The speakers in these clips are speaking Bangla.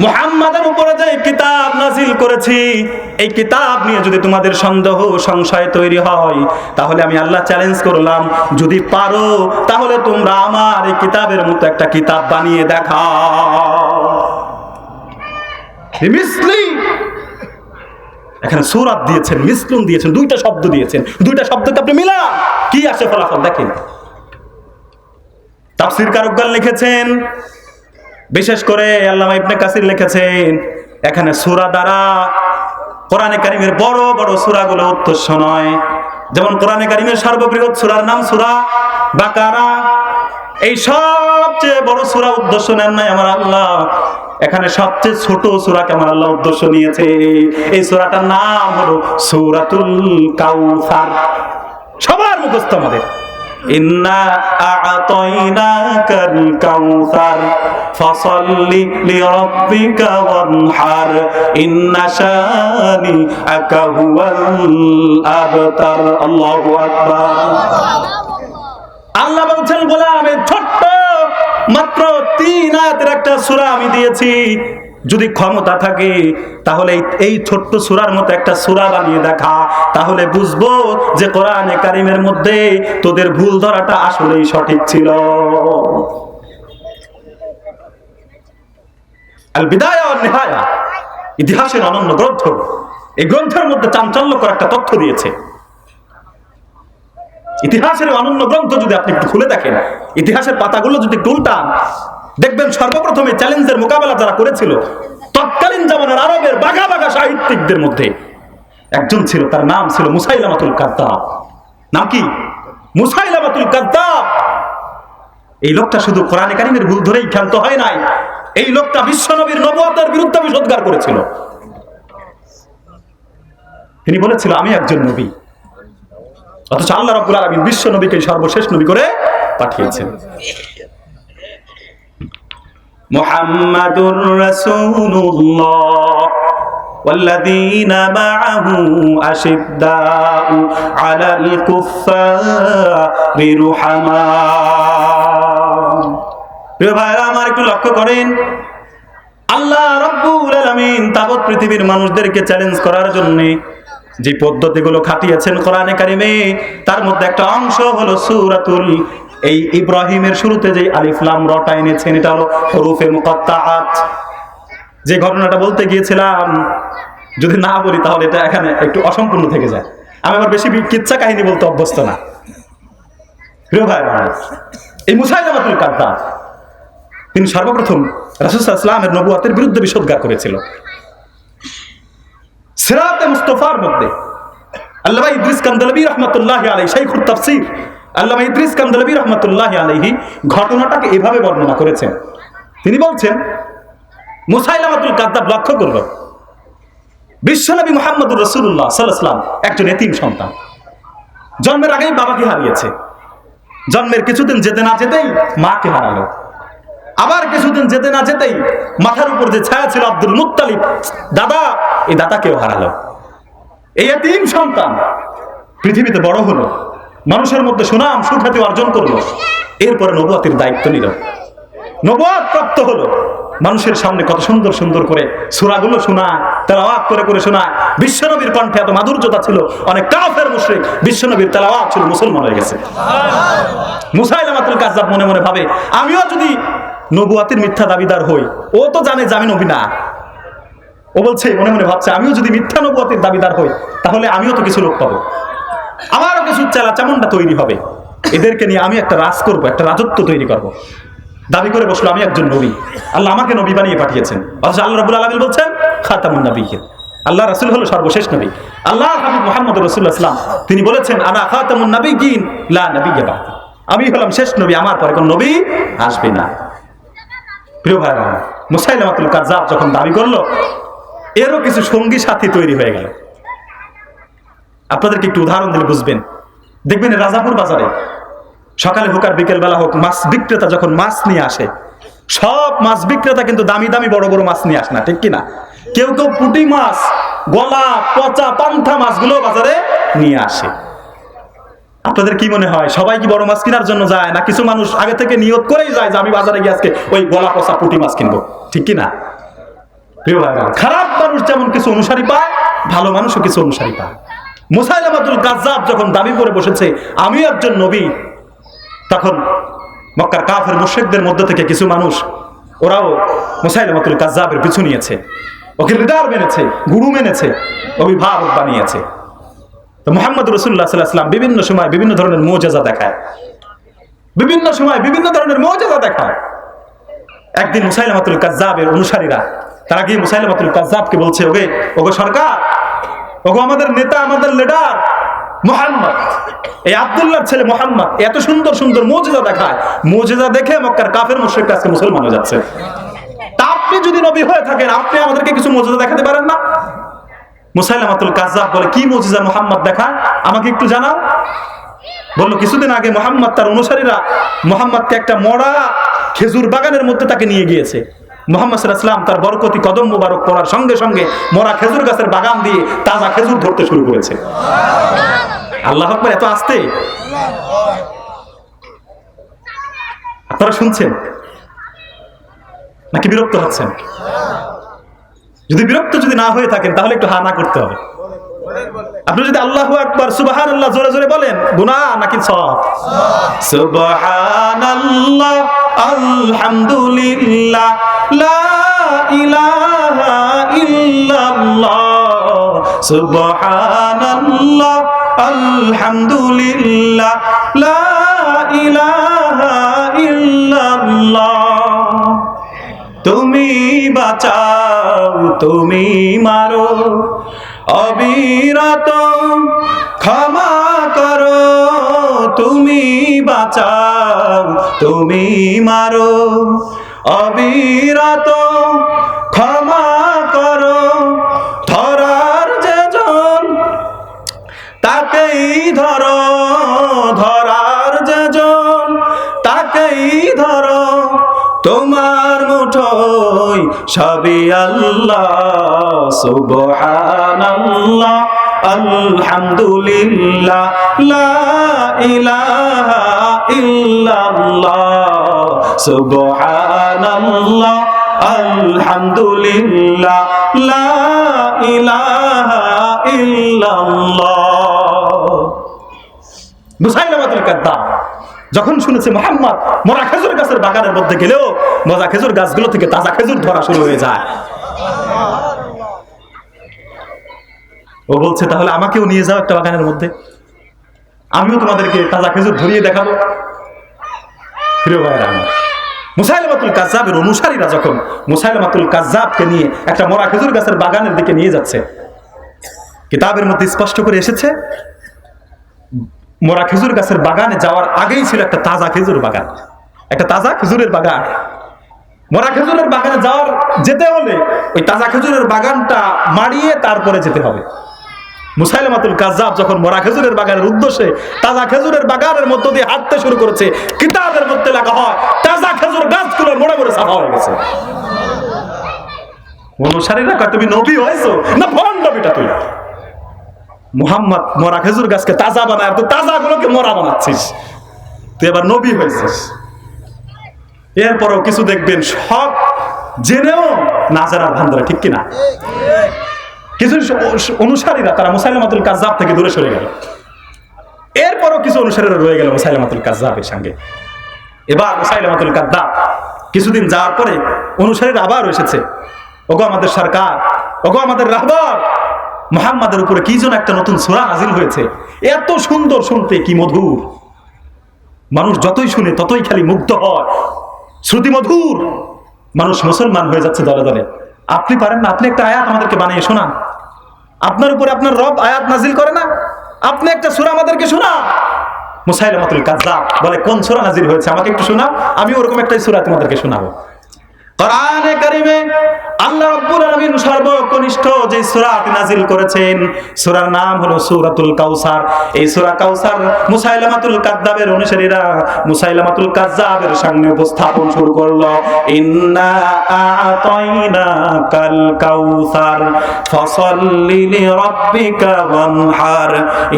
মুহাম্মাদের উপরে যে কিতাব নাজিল করেছি, এই কিতাব নিয়ে যদি তোমাদের সন্দেহ সংশয় তৈরি হয়, তাহলে আমি আল্লাহ চ্যালেঞ্জ করলাম, যদি পারো তাহলে তোমরা আমার এই কিতাবের মতো একটা কিতাব বানিয়ে দেখাও। মিসলি, এখানে সূরা দিয়েছেন, মিসলুন দিয়েছেন, দুইটা শব্দ দিয়েছেন, দুইটা শব্দকে আপনি মিলান, কি আসে ফলাফল দেখেন। তাফসীর কারকগণ লিখেছেন, বিশেষ করে আল্লামা ইবনে কাসির লিখেছেন, এখানে সূরা দ্বারা কোরআনে কারীমের বড় বড় সূরাগুলো উদ্দেশ্য নয়। যেমন কোরআনে কারীমের সর্ববৃহৎ সূরার নাম সূরা বাকারা, এই সবচেয়ে বড় সূরা উদ্দেশ্য নেন নাই আমার আল্লাহ, এখানে সবচেয়ে ছোট সূরাকে আমার আল্লাহ উদ্দেশ্য নিয়েছে। এই সূরাটার নাম হলো সূরাতুল কাউসার। সবার মুখস্থ আমাদের, ইন্না আ'তাইনাকাল কাউসার ফাসাল্লি লিরাব্বিকা ওয়ানহার ইন্না শানিআকা হুয়াল আবতার। আল্লাহু আকবার। আল্লাহ বলছেন, গোলাম, এই ছোট্ট মাত্র 3 আয়াতের একটা সূরা আমি দিয়েছি, যদি ক্ষমতা থাকে তাহলে এই ছোট্ট সূরার মতো একটা সূরা বানিয়ে দেখা, তাহলে বুঝবো যে কোরআনে কারীমের মধ্যে তোদের ভুল ধরাটা আসলেই সঠিক ছিল। আল বিদায়া ওয়ান নিহায়া, ইতিহাসের অনন্য গ্রন্থ, এই গ্রন্থের মধ্যে চাঞ্চল্যকর একটা তথ্য দিয়েছে। ইতিহাসের অনন্য গ্রন্থ যদি আপনি একটু খুলে দেখেন, ইতিহাসের পাতাগুলো যদি একটু উল্টান, দেখবেন সর্বপ্রথমে চ্যালেঞ্জের মোকাবেলা যারা করেছিল তৎকালীন জামানার আরবের বাঘা বাঘা সাহিত্যিকদের মধ্যে একজন ছিল, তার নাম ছিল মুসাইলামাতুল কাযযাব। নাম কি? মুসাইলামাতুল কাযযাব। এই লোকটা শুধু কোরআনে কারীমের ভুল ধরেই ক্ষান্ত হয় নাই, এই লোকটা বিশ্বনবীর নবুয়তের বিরুদ্ধে বিষোদ্গার করেছিল। তিনি বলেছিল, আমি একজন নবী, অথচ আল্লাহ রাব্বুল আলামিন বিশ্ব নবীকে সর্বশেষ নবী করে পাঠিয়েছেন। মুহাম্মাদুর রাসূলুল্লাহ ওয়াল্লাযীনা মাআহু আশিদ্দাউ আলাল কুফফারি রুহামা। প্রিয় ভাইরা আমার, একটু লক্ষ্য করেন, আল্লাহ রাব্বুল আলামিন তাবৎ পৃথিবীর মানুষদেরকে চ্যালেঞ্জ করার জন্য যে পদ্ধতিগুলো খাটিয়েছেন কোরআনে কারীমে, তার মধ্যে একটা অংশ হলো সূরাতুল এই ইব্রাহিমের শুরুতে যে আলিফ লাম রটা এনেছেন, এটা হলো হুরুফে মুকাত্তাআত। যে ঘটনাটা বলতে গিয়েছিলাম, যদি না বলি তাহলে এটা এখানে একটু অসম্পূর্ণ থেকে যায়। আমি আবার বেশি কিচ্ছা কাহিনী বলতে অভ্যস্ত না। প্রিয় ভাইরা, এই মুসাইলামাতুল কাযযাব তিনি সর্বপ্রথম রাসূল সাল্লাল্লাহু আলাইহি ওয়াসাল্লামের নবুয়তের বিরুদ্ধে বিষোদ্গার করেছিল। সিরাতে মুস্তাফার মধ্যে আল্লামা ইদ্রিস কান্দলাবী রাহমাতুল্লাহি আলাইহি, শাইখুত তাফসীর আল্লামা ইদ্রিস কান্দলাবী রাহমাতুল্লাহি আলাইহি ঘটনাটাকে এভাবে বর্ণনা করেছেন। তিনি বলছেন, মুসাইলামাতুল কাযযাব লক্ষ্য করল বিশ্বনবী মুহাম্মদুর রাসূলুল্লাহ সাল্লাল্লাহু আলাইহি ওয়াসাল্লাম একজন এতিম সন্তান, জন্মের আগেই বাবাকে হারিয়েছে, জন্মের কিছুদিন যেতে না যেতেই মাকে হারালো, আবার কিছুদিন যেতে না যেতেই মাথার উপর যে ছায়া ছিল আব্দুল মুত্তালিব দাদা, এই দাদাকেও হারালো। এই এতিম সন্তান পৃথিবীতে বড় হলো, মানুষের মধ্যে সুনাম সুখ্যাতি অর্জন করলো, এরপরে নবুয়তের দায়িত্ব নিল, নবুয়ত প্রাপ্ত হলো, মানুষের সামনে কত সুন্দর সুন্দর করে সূরাগুলো শোনায়, তেলাওয়াত করে করে শোনায়। বিশ্বনবীর কণ্ঠে এত মাধুর্যতা ছিল, অনেক কাফের মুশরিক বিশ্বনবীর তেলাওয়াত ছিল মুসলমান হয়ে গেছে। মুসাইলামাতুল কাযযাব মনে মনে ভাবে, আমিও যদি নবুয়তের মিথ্যা দাবিদার হই, ও তো জানে যে আমি নবী না, ও বলছে মনে মনে ভাবছে, আমিও যদি মিথ্যা নবুয়তের দাবিদার হই তাহলে আমিও তো কিছু লোক পাবো, আমারও কিছু চেলা চামুন্ডা তৈরি হবে, এদেরকে নিয়ে আমি একটা রাজ করব, একটা রাজত্ব তৈরি করব। দাবি করে বসলো, আমি একজন নবী, আল্লাহ আমাকে নবী বানিয়ে পাঠিয়েছেন। অথচ আল্লাহ রাব্বুল আলামিন বলছেন খাতামুন নাবিয়্যিন, আল্লাহ রাসূল হলো সর্বশেষ নবী। আল্লাহ হাবিব মুহাম্মদুর রাসূলুল্লাহ সাল্লাল্লাহু আলাইহি ওয়াসাল্লাম তিনি বলেছেন, আনা খাতামুন নাবিয়্যিন লা নাবিয়্যা বা'দি, আমি হলাম শেষ নবী, আমার পরে কোন নবী আসবে না। প্রিয় ভাইরা, মুসাইলামাতুল কাযযাব যখন দাবি করলো, এরও কিছু সঙ্গী সাথী তৈরি হয়ে গেল। আপনাদেরকে একটু উদাহরণ দিলে বুঝবেন। দেখবেন রাজাপুর বাজারে সকালে হোক আর বিকেল বেলা হোক, মাছ বিক্রেতা যখন মাছ নিয়ে আসে, সব মাছ বিক্রেতা কিন্তু দামি দামি বড় বড় মাছ নিয়ে আসে না, ঠিক কিনা? কেউ কেউ পুঁটি মাছ, গলা পচা পান্থা মাছগুলো বাজারে নিয়ে আসে। আপনাদের কি মনে হয়, সবাই কি বড় মাছ কেনার জন্য যায়, না কিছু মানুষ আগে থেকে নিয়ত করেই যায় যে আমি বাজারে গিয়ে আজকে ওই গলা পচা পুঁটি মাছ কিনবো, ঠিক কিনা? প্রিয় ভাইরা, খারাপ মানুষ যেমন কিছু অনুসারী পায়, ভালো মানুষও কিছু অনুসারী পায়। মুসাইলামাতুল কাজ্জাব যখন দাবি করে বসেছে আমি একজন নবী, তখন মক্কার কাফের মুশরিকদের মধ্য থেকে কিছু মানুষ ওরাও মুসাইলামাতুল কাজ্জাবের পিছু নিয়েছে, ওকে লিডার মেনেছে, গুরু মেনেছে, অভিভাবক বানিয়েছে। তো মুহাম্মদ রাসূলুল্লাহ সাল্লাল্লাহু আলাইহি ওয়াসাল্লাম বিভিন্ন সময় বিভিন্ন ধরনের মুজিজা দেখায়, বিভিন্ন সময় বিভিন্ন ধরনের মুজিজা দেখায়। একদিন মুসাইলামাতুল কাজ্জাবের অনুসারীরা তারা গিয়ে মুসাইলামাতুল কাজ্জাবকে বলছে, ওগো সরকার, ওগো আমাদের নেতা, আমাদের লিডার মুহাম্মদ, এই আব্দুল্লাহর ছেলে মুহাম্মদ এত সুন্দর সুন্দর মুজিজা দেখায়, মুজিজা দেখে মক্কার কাফের মুশরিকরা আজকে মুসলমান হয়ে যাচ্ছে। তা আপনি যদি নবী হয়ে থাকেন, আপনি আমাদেরকে কিছু মুজিজা দেখাতে পারেন না? মুসাইলামাতুল কাজ্জাব বলে, কি মুজিজা মুহাম্মদ দেখায়, আমাকে একটু জানাও। বলল, কিছুদিন আগে মুহাম্মদ তার অনুসারীরা মুহাম্মদকে একটা মরা খেজুর বাগানের মধ্যে তাকে নিয়ে গিয়েছে। মুহাম্মদ সাল্লাল্লাহু আলাইহি ওয়াসাল্লাম তার বরকতি কদম মোবারক পড়ার সঙ্গে সঙ্গে মরা খেজুর গাছের বাগান দিয়ে তাজা খেজুর ধরতে শুরু করেছে। আল্লাহু আকবার! এত আস্তে আপনারা শুনছেন নাকি বিরক্ত হচ্ছেন? যদি বিরক্ত না হয়ে থাকেন তাহলে একটু হা না করতে হবে। আপনি যদি আল্লাহু আকবার সুবহানাল্লাহ জোরে জোরে বলেন, গুনাহ নাকি সওয়াব? সুবহানাল্লাহ, আলহামদুলিল্লাহ, লা ইলাহা ইল্লাল্লাহ, সুবহানাল্লাহ, আলহামদুলিল্লাহ, লা ইলাহা ইল্লাল্লাহ। তুমি বাঁচাও, তুমি মারো, অবিরত ক্ষমা করো, তুমি বাঁচাও, তুমি মারো, অবিরত ক্ষমা করো। ধরার যেজন তাকেই ধরো, ধরার যেজন তাকেই ধরো, তোমার মুঠোয় সবই আল্লাহ। সুবহানাল্লাহ, আলহামদুলিল্লাহ, লা ইলাহা ইল্লাল্লাহ, সুবহানাল্লাহ, আলহামদুলিল্লাহ, লা ইলাহা ইল্লাল্লাহ। মুসাইলামাতুল কাজ্জাব যখন শুনেছে মুহাম্মদ মরা খেজুর গাছের বাগানের মধ্যে গেলেও মরা খেজুর গাছগুলো থেকে তাজা খেজুর ধরা শুরু হয়ে যায়, ও বলছে, তাহলে আমাকেও নিয়ে যাও একটা বাগানের মধ্যে, আমিও তোমাদেরকে তাজা খেজুর ধরিয়ে দেখাবো। প্রিয় ভাইরা আমার, মুসাইলামাতুল কাজ্জাবের অনুসারীরা যখন মুসাইলামাতুল কাজ্জাবকে নিয়ে একটা মরা খেজুর গাছের বাগানের দিকে নিয়ে যাচ্ছে, কিতাবের মধ্যে স্পষ্ট করে এসেছে মরা খেজুর গাছের বাগানে যাওয়ার আগেই ছিল একটা তাজা খেজুর বাগান, একটা তাজা খেজুরের বাগান। মরা খেজুরের বাগানে যেতে হলে ওই তাজা খেজুরের বাগানটা মারিয়ে তারপরে যেতে হবে। মুসাইলামাতুল কাজ্জাব যখন মরা খেজুরের বাগানের উদ্দেশ্যে তাজা খেজুরের বাগানের মধ্য দিয়ে হাঁটতে শুরু করেছে, কিতাবের মধ্যে লেখা হয় তাজা খেজুর গাছগুলো মরে মরে সাফা হয়ে গেছে। অনুসারীরা কয়, তুমি নবী হয়েছো না ভণ্ড নবীটা? তুই মুহাম্মদ মরা খেজুর গাছকে তাজা বানায়, তুই তাজা গুলোকে মরা বানাচ্ছিস, তুই এবার নবী হয়েছিস। এরপরও কিছু দেখবেন সব জেনেও না জানার ভান ধরে, ঠিক কিনা? কিছু অনুসারীরা তারা মুসাইলামাতুল কাজ্জাব থেকে দূরে সরে গেল, এরপরও কিছু অনুসারীরা রয়ে গেল মুসাইলামাতুল কাজ্জাবের সঙ্গে। এবার মুসাইলামাতুল কাজ্জাব কিছুদিন যাওয়ার পরে অনুসারীরা আবার এসেছে, ওগো আমাদের সরকার, ওগো আমাদের রাহবার, মুহাম্মাদের উপরে কি যেন একটা নতুন সূরা নাজিল হয়েছে, এত সুন্দর, শুনতে কি মধুর, মানুষ যতই শুনে ততই খালি মুগ্ধ হয়, শ্রুতি মধুর, মানুষ মুসলমান হয়ে যাচ্ছে দলে দলে। আপনি পারেন না? আপনি একটা আয়াত আমাদেরকে বানিয়ে শোনান, আপনার উপরে আপনার রব আয়াত নাজিল করে না, আপনি একটা সূরা আমাদেরকে শোনান। মুসাইলামাতুল কাজ্জাব বলে, কোন সূরা নাজিল হয়েছে আমাকে একটু শোনাও, আমি ওরকম একটা সূরা তোমাদেরকে শোনাবো। কোরআনে কারিমে আল্লাহ রাব্বুল আলামিন সর্বকনিষ্ঠ যে সূরাটি নাজিল করেছেন, সূরার নাম হলো সূরাতুল কাউসার। এই সূরা কাউসার মুসাইলামাতুল কাজ্জাবের অনুসারীরা মুসাইলামাতুল কাজ্জাবের সামনে উপস্থাপন শুরু করলো, ইন্না আ'তাইনাকাল কাউসার ফাসাল্লি লিরাব্বিকা ওয়ানহার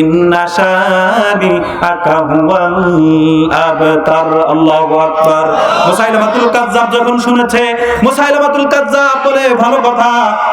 ইন্না শানিআকা হুয়াল আবতার। আল্লাহু আকবার। মুসাইলামাতুল কাজ্জাব যখন শুনেছে, মুসাইলামাতুল কাজ্জাব বলে, ভালো কথা,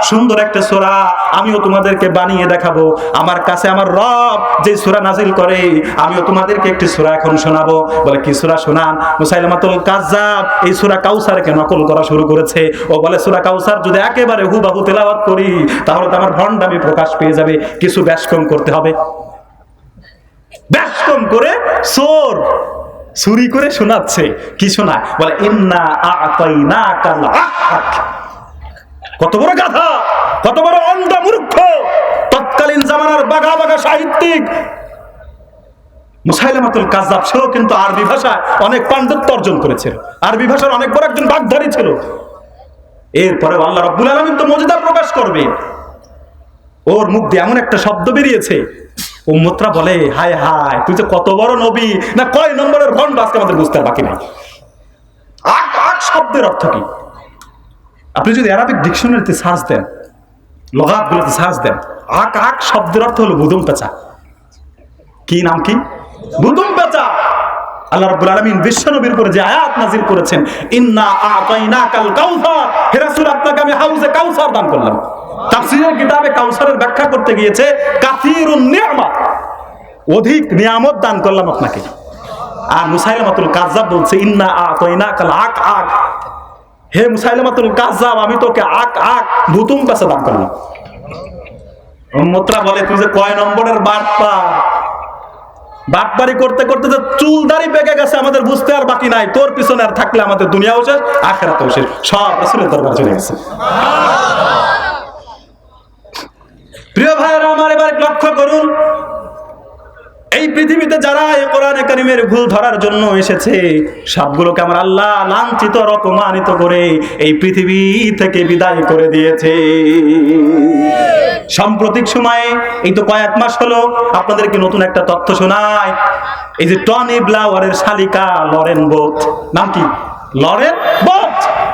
সুন্দর একটা সূরা আমিও তোমাদেরকে বানিয়ে দেখাবো। আমার কাছে আমার রব যে সূরা নাজিল করে আমিও তোমাদেরকে একটি সূরা এখন শোনাবো। বলে কি সূরা শোনান? মুসাইলামাতুল কাজ্জাব এই সূরা কাউসারকে নকল করা শুরু করেছে। ও বলে সূরা কাউসার যদি একেবারে হুবহু তেলাওয়াত করি তাহলে তো আমার ভণ্ডামি প্রকাশ পেয়ে যাবে, কিছু ব্যাসকম করতে হবে। ব্যাসকম করে চোর চুরি করে শোনাচ্ছে। কি শোনায়? বলে ইন্না আ'তাইনাকাল হাক। কত বড় গাধা, কত বড় অন্ধ মূর্খ তৎকালীন জামানার বাঘা বাঘা সাহিত্যিক মুসাইলামাতুল কাজ্জাব। সেও কিন্তু আরবি ভাষায় অনেক পাণ্ডিত্য অর্জন করেছিল, আরবি ভাষার অনেক বড় একজন বাগধারী ছিল। এরপরে আল্লাহ রাব্বুল আলামিন তো মুজিজা প্রকাশ করবে, ওর মুখ দিয়ে এমন একটা শব্দ বেরিয়েছে, উম্মতরা বলে হায় হায় তুই যে কত বড় নবী, না কয় নম্বরের ভণ্ড আজকে আমাদের বুঝতে বাকি নাই। আক আক শব্দের অর্থ কি? আপনি যদি আরবিক ডিকশনারিতে সার্চ দেন, লগাতগুলোতে সার্চ দেন, আক আক শব্দের অর্থ হলো বুদুম পেঁচা। কি নাম কি? বুদুম পেঁচা। আল্লাহ রাব্বুল আলামিন বিশ্বনবীর উপরে যে আয়াত নাযিল করেছেন, ইন্না আ'তাইনাকাল কাউসার, হে রাসূল আপনাকে আমি হাউজে কাউসার দান করলাম। তাফসীরের কিতাবে কাউসারের ব্যাখ্যা করতে গিয়েছে কাসীরুন নি'মা, অধিক নিয়ামত দান করলাম আপনাকে। আর মুসাইলামাতুল কাজ্জাব বলছে ইন্না আ'তাইনাকাল আক আক, হে মুসাইলামাতুল কাজ্জাব আমি তোকে আক আক বুতুম পেঁচা দান করলাম। উম্মতরা বলে তুই যে কয় নম্বরের বাটপার, বাটপারি করতে করতে যে চুল দাড়ি পেকে গেছে আমাদের বুঝতে আর বাকি নাই। তোর পিছনে আর থাকলে আমাদের দুনিয়াও শেষ আখিরাতও শেষ, সব রাসূলের দরবার চলে গেছে। প্রিয় ভাইরা আমার, এবার লক্ষ্য করুন, এই পৃথিবীতে যারা এই কোরআনে কারীমের ভুল ধরার জন্য এসেছে সবগুলোকে আমার আল্লাহ লাঞ্ছিত আর অপমানিত করে এই পৃথিবী থেকে বিদায় করে দিয়েছে। সাম্প্রতিক সময়ে এই তো কয়েক মাস হলো আপনাদেরকে নতুন একটা তথ্য শোনায়। এই যে টনি ব্লাওয়ারের শালিকা লরেন বোথ, নাম কি? Lauren both.